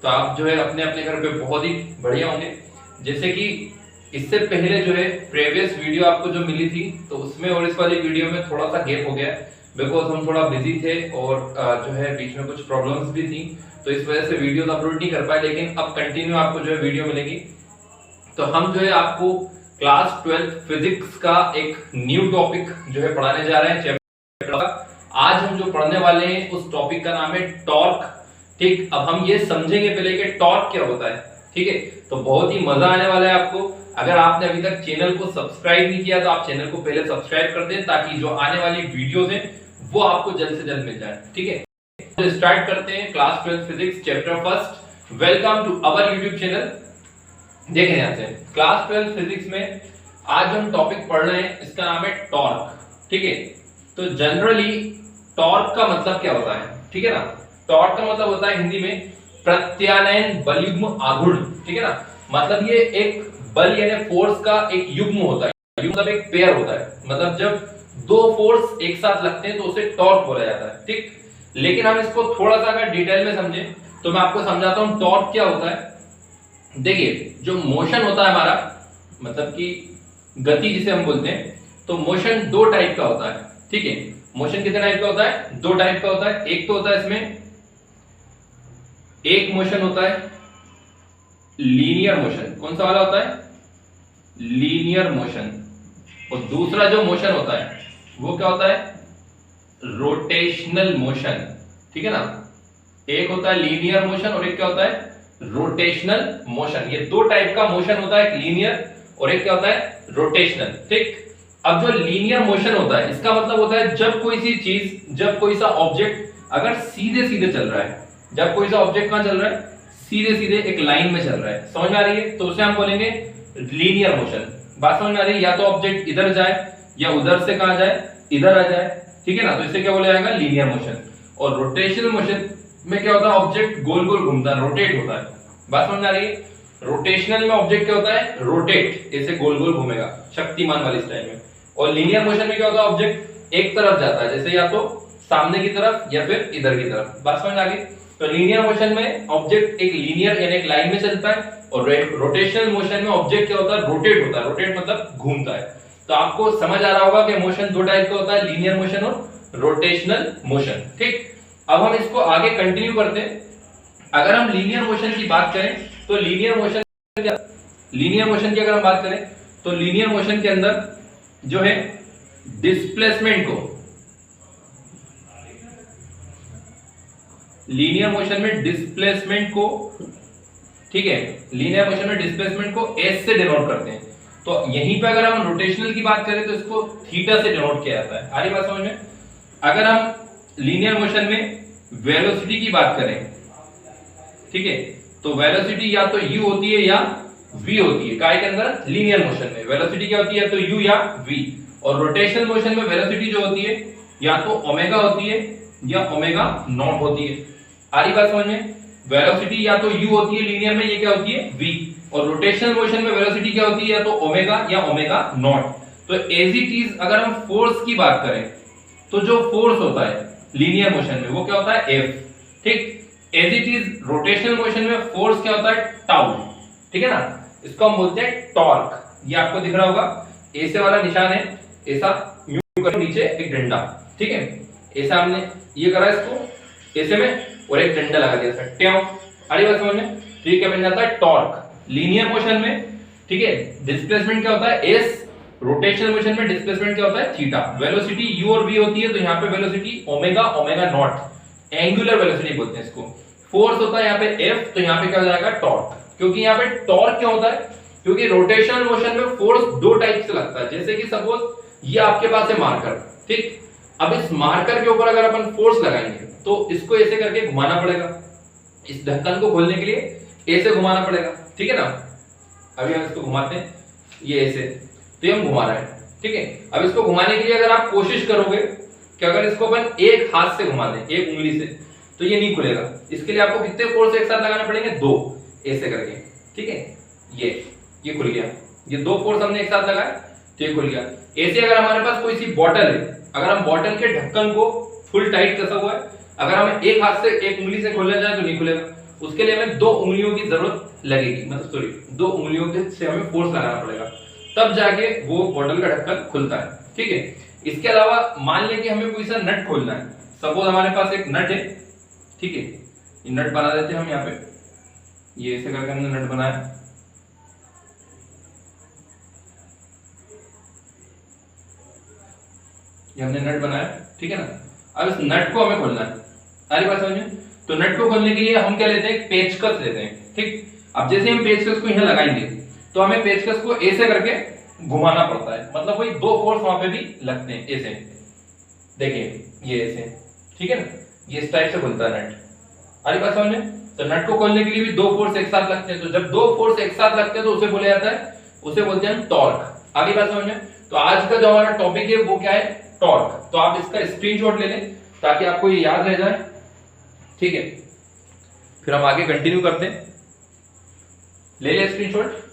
तो आप जो है अपने अपने घर पे बहुत ही बढ़िया होंगे। जैसे कि इससे पहले जो है प्रीवियस वीडियो आपको जो मिली थी तो उसमें और इस वाली वीडियो में थोड़ा सा गैप हो गया बिकॉज हम थोड़ा बिजी थे और जो है बीच में कुछ प्रॉब्लम्स भी थी, तो इस वजह से वीडियो अपलोड नहीं कर पाए। लेकिन अब कंटिन्यू आपको जो है वीडियो मिलेगी। तो हम जो है आपको क्लास 12 फिजिक्स का एक न्यू टॉपिक जो है पढ़ाने जा रहे हैं चैप्टर का। आज हम जो पढ़ने वाले हैं उस टॉपिक का नाम है टॉर्क। ठीक, अब हम ये समझेंगे पहले कि टॉर्क क्या होता है। ठीक है, तो बहुत ही मजा आने वाला है आपको। अगर आपने अभी तक चैनल को सब्सक्राइब नहीं किया तो आप चैनल को पहले सब्सक्राइब कर दें ताकि जो आने वाली वीडियोस हैं वो आपको जल्द से जल्द मिल जाए। ठीक है, तो स्टार्ट करते हैं class 12 physics chapter first. Welcome to our YouTube channel. देखें यहाँ से क्लास 12 फिजिक्स में आज हम टॉपिक पढ़ रहे हैं, इसका नाम है टॉर्क। ठीक है, तो जनरली टॉर्क का मतलब क्या होता है? ठीक है ना, टॉर्क का मतलब होता है हिंदी में प्रत्यानयन बलयुग्म आघूर्ण। ठीक है ना, मतलब ये एक बल यानी फोर्स का एक युग्म होता है। युग्म मतलब एक पेयर होता है, मतलब जब दो फोर्स एक साथ लगते हैं तो उसे टॉर्क बोला जाता है। ठीक, लेकिन हम इसको थोड़ा सा अगर डिटेल में समझें तो मैं आपको समझाता हूं टॉर्क क्या होता है। देखिए, जो मोशन होता है हमारा, मतलब कि गति जिसे हम बोलते हैं, तो मोशन दो टाइप का होता है। ठीक है, मोशन कितने टाइप का होता है? दो टाइप का होता है। एक तो होता है इसमें एक मोशन होता है लीनियर मोशन। कौन सा वाला होता है? Linear motion. और दूसरा जो मोशन होता है वो क्या होता है? Rotational motion. ठीक है ना, एक होता है लीनियर मोशन और एक क्या होता है? Rotational motion. ये दो टाइप का मोशन होता है, एक लीनियर और एक क्या होता है? रोटेशनल। ठीक, अब जो लीनियर मोशन होता है इसका मतलब होता है जब कोई सी चीज, जब कोई सा ऑब्जेक्ट अगर सीधे सीधे चल रहा है, जब कोई सा ऑब्जेक्ट कहां चल रहा है? सीधे सीधे एक लाइन में चल रहा है। समझ में आ रही है? तो उसे हम बोलेंगे लीनियर मोशन। बात समझ में आ रही है? या तो ऑब्जेक्ट इधर जाए या उधर से कहां जाए? इधर आ जाए। ठीक है ना, तो इसे क्या बोला जाएगा? Linear motion. और रोटेशनल मोशन में क्या होता है? ऑब्जेक्ट गोल गोल घूमता है, रोटेट होता है। बात समझ में आ रही है? रोटेशनल में ऑब्जेक्ट क्या होता है? रोटेट, ऐसे गोल गोल घूमेगा, शक्तिमान वाली स्टाइल में। और लीनियर मोशन में क्या होता है? ऑब्जेक्ट एक तरफ जाता है, जैसे या तो सामने की तरफ या फिर इधर की तरफ। बात समझ आ गई? तो लीनियर मोशन में ऑब्जेक्ट एक लीनियर यानी एक लाइन में चलता है और रोटेशनल मोशन में ऑब्जेक्ट क्या होता है? रोटेट होता है। रोटेट मतलब घूमता है। तो आपको समझ आ रहा होगा कि मोशन दो टाइप का होता है, लीनियर मोशन और रोटेशनल मोशन। ठीक, अब हम इसको आगे कंटिन्यू करते हैं। अगर हम लीनियर मोशन की बात करें तो लीनियर मोशन की अगर हम बात करें तो लीनियर मोशन के अंदर जो है डिस्प्लेसमेंट को, लीनियर मोशन में डिस्प्लेसमेंट को, ठीक है, लीनियर मोशन में डिस्प्लेसमेंट को एस से डिनोट करते हैं। तो यहीं पे अगर हम रोटेशनल की बात करें तो इसको थीटा से डिनोट किया जाता है। आ रही बात समझ में? अगर हम लीनियर मोशन में वेलोसिटी की बात करें, ठीक है, तो वेलोसिटी या तो u होती है या v होती है। काय के अंदर? लीनियर मोशन में वेलोसिटी क्या होती है? तो u या v। और रोटेशनल मोशन में वेलोसिटी जो होती है या तो ओमेगा होती है या ओमेगा नॉट होती है। आ रही बात समझ में? वेलोसिटी या तो u होती है लीनियर में, ये क्या होती है? v। और रोटेशनल मोशन में वेलोसिटी क्या होती है? या तो ओमेगा या ओमेगा नॉट। तो एज इट इज अगर हम फोर्स की बात करें तो जो फोर्स होता है लीनियर मोशन में वो क्या होता है? F। ठीक, as it is rotational motion में फोर्स क्या होता है? टाउ। ठीक है ना, इसको हम बोलते हैं टॉर्क। ये आपको दिख रहा होगा, ऐसे वाला निशान है, ऐसा यूं करो, नीचे एक डंडा। ठीक है, ऐसा हमने ये करा इसको ऐसे में और एक डंडा लगा दिया सर ट्यों। अरे बात समझ में? तो ये क्या बन जाता है? टॉर्क लीनियर मोशन में। ठीक है, डिस्प्लेसमेंट क्या होता है? s। रोटेशनल मोशन में डिस्प्लेसमेंट क्या होता है? थीटा। वेलोसिटी u और v होती है, तो यहाँ पे velocity omega omega naught, angular velocity बोलते हैं इसको। फोर्स होता है यहाँ पे F, तो यहाँ पे क्या हो जाएगा? टॉर्क। क्योंकि यहाँ पे टॉर्क क्यों होता है? क्योंकि रोटेशनल मोशन में फोर्स दो टाइप से लगता है। जैसे कि सपोज ये आपके पास है मार्कर, ठीक, अब इस मार्कर के ऊपर अगर अपन फोर्स लगाएंगे तो इसको ऐसे करके घुमाना पड़ेगा, इस ढक्कन को खोलने के लिए ऐसे घुमाना पड़ेगा। ठीक है ना, अभी हम इसको घुमाते हैं, ये ऐसे, तो ये हम घुमा रहे हैं। ठीक है, अब इसको घुमाने के लिए अगर आप कोशिश करोगे कि अगर इसको अपन एक हाथ से घुमा दें, एक उंगली से, तो ये नहीं खुलेगा। इसके लिए आपको कितने फोर्स एक साथ लगाने पड़ेंगे? दो, ऐसे करके। ठीक है, ये खुल गया, ये दो फोर्स हमने एक साथ लगाए तो ये खुल गया। ऐसे अगर हमारे पास कोई सी बॉटल है, अगर हम बॉटल के ढक्कन को फुल टाइट कसा हुआ है, अगर हम एक हाथ से एक उंगली से खोलना चाहे तो नहीं खुलेगा, उसके लिए हमें 2 उंगलियों की जरूरत लगेगी, मतलब सॉरी 2 उंगलियों के से हमें फोर्स लगाना पड़ेगा, तब जाके वो बॉटल का ढक्कन खुलता है। ठीक है, इसके अलावा मान लें कि हमें कोई सा नट खोलना है, सपोज हमारे पास एक नट है। ठीक है, ये नट बना देते हैं हम यहाँ पे, ये ऐसे करके हमने नट बनाया। ये हमने नट बनाया, ठीक है ना। अब इस नट को हमें खोलना है, सारी बात समझ में। तो नट को खोलने के लिए हम क्या लेते हैं, पेचकस लेते हैं। ठीक, अब जैसे हम पेचकस को यहाँ लगाएंगे तो हमें पेचकस को ऐसे करके घुमाना पड़ता है, मतलब वही 2 फोर्स वहां पे भी लगते हैं ऐसे। देखिए ये ऐसे, ठीक है ना, ये इस टाइप से खुलता है नट, सारी बात समझ में। तो नट को खोलने के लिए भी 2 फोर्स एक साथ लगते हैं, तो जब 2 फोर्स एक साथ लगते हैं तो उसे बोला जाता है, उसे बोलते हैं टॉर्क। आगे बात समझ में। तो आज का जो हमारा टॉपिक है वो क्या है, टॉर्क। तो आप इसका स्क्रीनशॉट ले लें ताकि आपको ये याद रह जाए। ठीक है, फिर हम आगे कंटिन्यू करते हैं। ले ले स्क्रीनशॉट,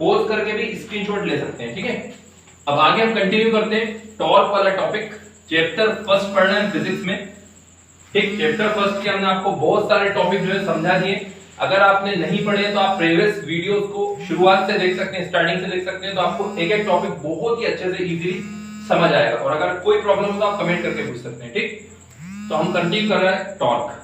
पॉज करके भी स्क्रीनशॉट ले सकते हैं। ठीक है, अब आगे हम कंटिन्यू करते हैं टॉर्क वाला टॉपिक। चैप्टर फर्स्ट पढ़ना है फिजिक्स में। ठीक, चैप्टर फर्स्ट के हमने आपको बहुत सारे टॉपिक जो है समझा दिए। अगर आपने नहीं पढ़े तो आप प्रीवियस वीडियोस को शुरुआत से देख सकते हैं, स्टार्टिंग से देख सकते हैं, तो आपको एक एक टॉपिक बहुत ही अच्छे से इजीली समझ आएगा। और अगर कोई प्रॉब्लम हो तो आप कमेंट करके पूछ सकते हैं। ठीक, तो हम कंटिन्यू कर रहे हैं टॉर्क।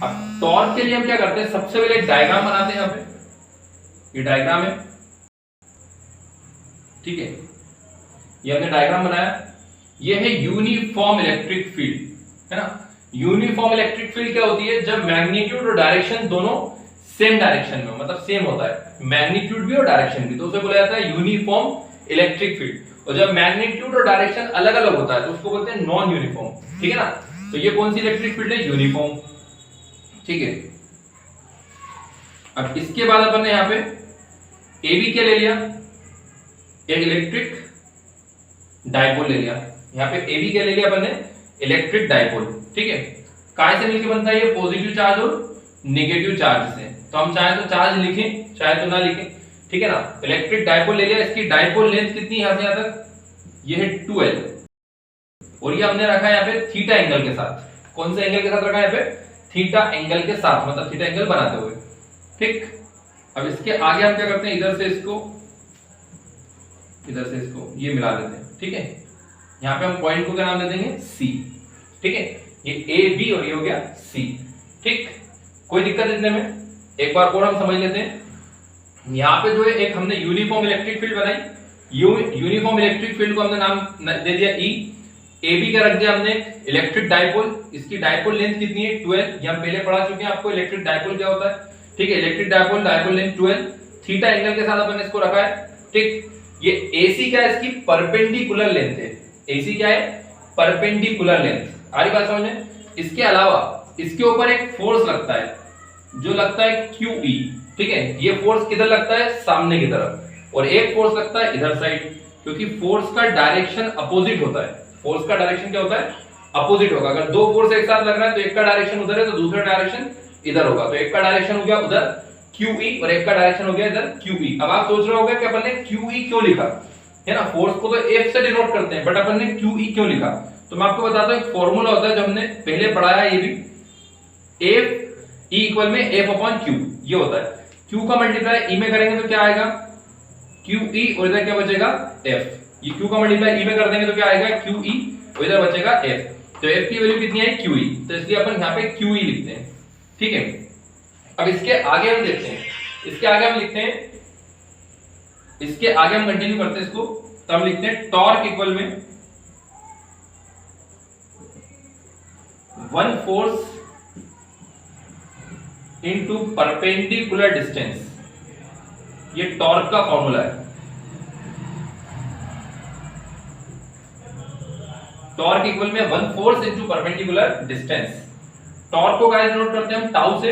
अब टॉर्क के लिए हम क्या करते हैं, सबसे पहले एक डायग्राम बनाते हैं। यहाँ पे ये डायग्राम है, ठीक है, ये हमने डायग्राम बनाया। ये है यूनिफॉर्म इलेक्ट्रिक फील्ड, है ना। यूनिफॉर्म इलेक्ट्रिक फील्ड क्या होती है, जब मैग्नीट्यूड और डायरेक्शन दोनों सेम डायरेक्शन में, मतलब सेम होता है, मैग्नीट्यूड भी और डायरेक्शन भी, तो उसे बोला जाता है यूनिफॉर्म इलेक्ट्रिक फील्ड। और जब मैग्नीट्यूड और डायरेक्शन अलग अलग होता है तो उसको बोलते हैं नॉन यूनिफॉर्म। ठीक है ना, तो ये कौन सी इलेक्ट्रिक फील्ड है, यूनिफॉर्म। ठीक है, अब इसके बाद अपन ने यहाँ पे ए बी क्या ले लिया, एक इलेक्ट्रिक डायपोल ले लिया। यहाँ पे ए बी क्या ले लिया अपन ने, इलेक्ट्रिक डायपोल। ठीक है, काय से मिलकर बनता है ये, पॉजिटिव चार्ज और नेगेटिव चार्ज से। तो हम चाहे तो चार्ज लिखें, चाहे तो ना लिखें। ठीक है ना, इलेक्ट्रिक डायपोल ले लिया। इसकी डायपोल लेंथ कितनी, यहां से यहां तक ये है 12, और ये हमने रखा है यहाँ पे थीटा एंगल के साथ। कौन से एंगल के साथ रखा है यहाँ पे, थीटा एंगल के साथ, मतलब थीटा एंगल बनाते हुए। ठीक, अब इसके आगे हम क्या करते हैं, इधर से इसको ये मिला देते हैं। ठीक है, यहाँ पे हम पॉइंट को क्या नाम दे देंगे, सी। ठीक है, ये ए बी और ये हो गया सी। ठीक, कोई दिक्कत इतने में, एक बार और हम समझ लेते हैं। यहाँ पे जो है एक हमने यूनिफॉर्म इलेक्ट्रिक फील्ड बनाई। यूनिफॉर्म इलेक्ट्रिक फील्ड को हमने नाम दे दिया ई। ए बी का रख दिया हमने इलेक्ट्रिक डायपोल। इसकी डायपोल लेंथ कितनी है, 12। ये हम पहले पढ़ा चुके हैं आपको इलेक्ट्रिक डायपोल क्या होता है। ठीक है, electric dipole length 12, theta angle के साथ अपन इसको रखा है। ठीक, ये AC क्या है, इसकी परपेंडिकुलर लेंथ है। AC क्या है, परपेंडिकुलर लेंथ। आ रही बात समझ में। इसके अलावा इसके ऊपर एक फोर्स लगता है जो लगता है QE। ठीक है, ये फोर्स किधर लगता है, सामने की तरफ, और एक फोर्स लगता है इधर साइड, क्योंकि फोर्स का डायरेक्शन अपोजिट होता है। फोर्स का डायरेक्शन क्या होता है, अपोजिट होगा। अगर 2 फोर्स एक साथ लग रहा है तो एक का डायरेक्शन उधर है तो दूसरा डायरेक्शन इधर होगा। तो एक का डायरेक्शन हो गया उधर QE और एक का डायरेक्शन हो गया इधर QE। अब आप सोच रहे होंगे कि अपन ने QE क्यों लिखा, है ना। फोर्स को तो F से डिनोट करते हैं, बट अपन ने QE क्यों लिखा, तो मैं आपको बताता हूं। एक फॉर्मूला होता है जो हमने पहले पढ़ाया है, ये भी F E इक्वल में F अपॉन Q, ये होता है। Q का मल्टीप्लाई E में करेंगे तो क्या आएगा, QE, और इधर क्या बचेगा, F। ये Q का मल्टीप्लाई E में कर देंगे तो क्या आएगा, QE, और इधर बचेगा F। तो F की वैल्यू कितनी है, QE, तो इसलिए अपन यहाँ पे QE लिखते हैं। ठीक है, अब इसके आगे हम देखते हैं, इसके आगे हम लिखते हैं, इसके आगे हम कंटिन्यू करते हैं इसको। तो हम लिखते हैं टॉर्क इक्वल में 1 फोर्स इनटू परपेंडिकुलर डिस्टेंस। ये टॉर्क का फॉर्मूला है। टॉर्क इक्वल में 1 force into perpendicular distance. Torque को कैसे नोट करते हैं हम, टाउ से।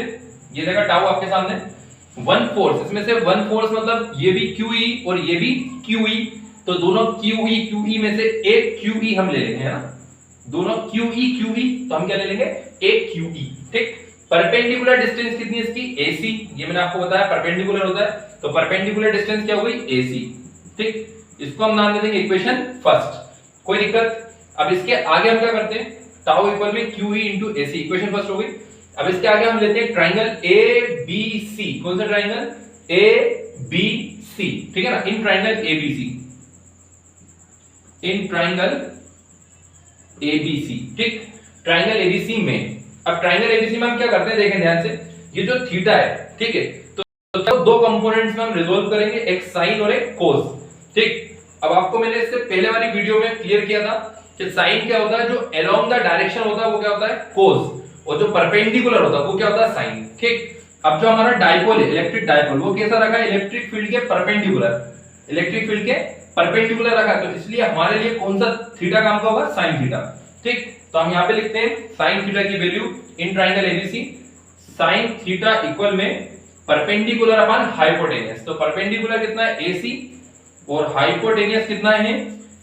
ये देखा टाउ आपके सामने, 1 फोर्स, इसमें से 1 फोर्स मतलब ये भी QE और ये भी QE, तो दोनों QE में से एक QE हम ले लेंगे, है ना। दोनों QE, तो हम क्या ले लेंगे, एक QE। ठीक, परपेंडिकुलर डिस्टेंस कितनी है इसकी, AC। ये मैंने आपको बताया परपेंडिकुलर होता है, तो परपेंडिकुलर डिस्टेंस क्या हो गई, AC। ठीक, इसको हम नाम दे देंगे इक्वेशन फर्स्ट, कोई दिक्कत। अब इसके आगे हम क्या करते हैं, टाउ इक्वल में QE into AC, equation first हो गई। अब इसके आगे हम लेते हैं ट्राइंगल ABC। कौन सा ट्राइंगल? ABC, ठीक है ना, in triangle ABC, in triangle ABC, ठीक, ट्राइंगल ABC में, अब ट्राइंगल ABC में हम क्या करते हैं देखें ध्यान से, ये जो थीटा है, ठीक है, तो दो कंपोनेंट्स में हम रिजोल्व करेंगे, एक साइन और एक कोस, ठीक। अब आपको मैंने इससे पहले वाली वीडियो में क्लियर किया था कि साइन क्या होता है, जो अलोंग द डायरेक्शन होता है वो क्या होता है, कोस, और जो परपेंडिकुलर होता है वो क्या होता है, साइन, ठीक। अब जो हमारा डाइपोल है, इलेक्ट्रिक डाइपोल, वो कैसा रखा है, इलेक्ट्रिक फील्ड के परपेंडिकुलर, इलेक्ट्रिक फील्ड के परपेंडिकुलर रखा है, तो इसलिए हमारे लिए कौन सा थीटा काम का होगा, साइन थीटा, ठीक। तो हम यहाँ पे लिखते हैं साइन थीटा की value in triangle ABC, sine theta equal में परपेंडिकुलर अपॉन हाइपोटेनियस, तो परपेंडिकुलर कितना है, AC, और हाइपोटेनियस कितना है,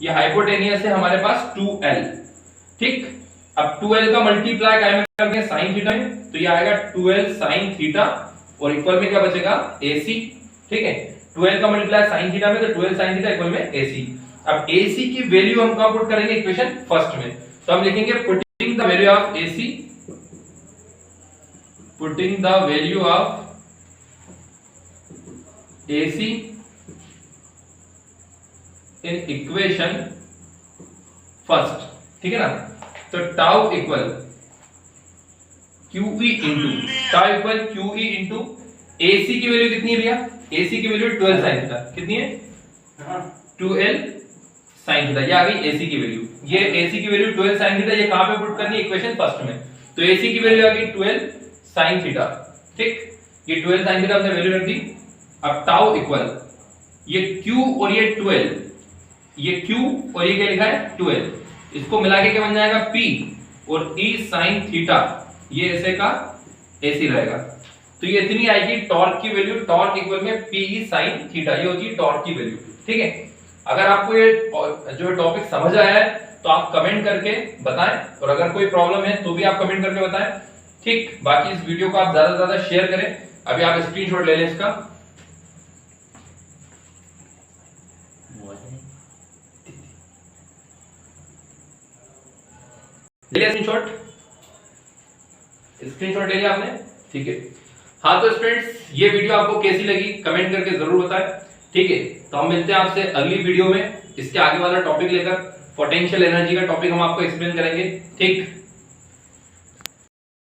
ये हाइपोटेनियस है हमारे पास 2L, ठीक। अब 2L का मल्टीप्लाई काय में करके sin थीटा में, तो ये आएगा 2L sin थीटा, और इक्वल में क्या बचेगा, AC, ठीक है, 2L का मल्टीप्लाई sin थीटा में, तो 2L sin थीटा इक्वल में AC। अब AC की वैल्यू हम कहां पुट करेंगे, इक्वेशन फर्स्ट में, तो हम लिखेंगे putting the value of AC, putting the value of AC in equation first, ठीक है ना, तो tau equal QE into, tau equal QE into AC की वैल्यू कितनी है भैया, AC की वैल्यू 12 sin थीटा, कितनी है, 2L sin थीटा, ये आ गई AC की वैल्यू, ये AC की वैल्यू 12 sin थीटा, ये कहां पे पुट करनी है, इक्वेशन फर्स्ट में, तो AC की वैल्यू आ गई 12 sin थीटा, ठीक, ये 12 sin थीटा हमने वैल्यू रख दी। अब टाउ इक्वल ये Q और ये 12, ये Q और ये क्या लिखा है 12, इसको मिला के क्या बन जाएगा P, और E sin थीटा, ये ऐसे का ऐसे रहेगा, तो ये इतनी आएगी टॉर्क की वैल्यू, टॉर्क इक्वल में PE sin थीटा, ये होती है टॉर्क की वैल्यू, ठीक है। अगर आपको ये जो टॉपिक समझ आया है तो आप कमेंट करके बताएं, और अगर कोई प्रॉब्लम है तो भी आप कमेंट करके बताएं, ठीक। बाकी इस वीडियो को आप ज्यादा से ज्यादा शेयर करें, अभी आप स्क्रीनशॉट ले लें इसका, ले लिया स्क्रीनशॉट ले लिया आपने, ठीक है। हाँ तो स्टूडेंट्स, ये वीडियो आपको कैसी लगी कमेंट करके जरूर बताएं, ठीक है। तो हम मिलते हैं आपसे अगली वीडियो में, इसके आगे वाला टॉपिक लेकर, पोटेंशियल एनर्जी का टॉपिक हम आपको एक्सप्लेन करेंगे, ठीक।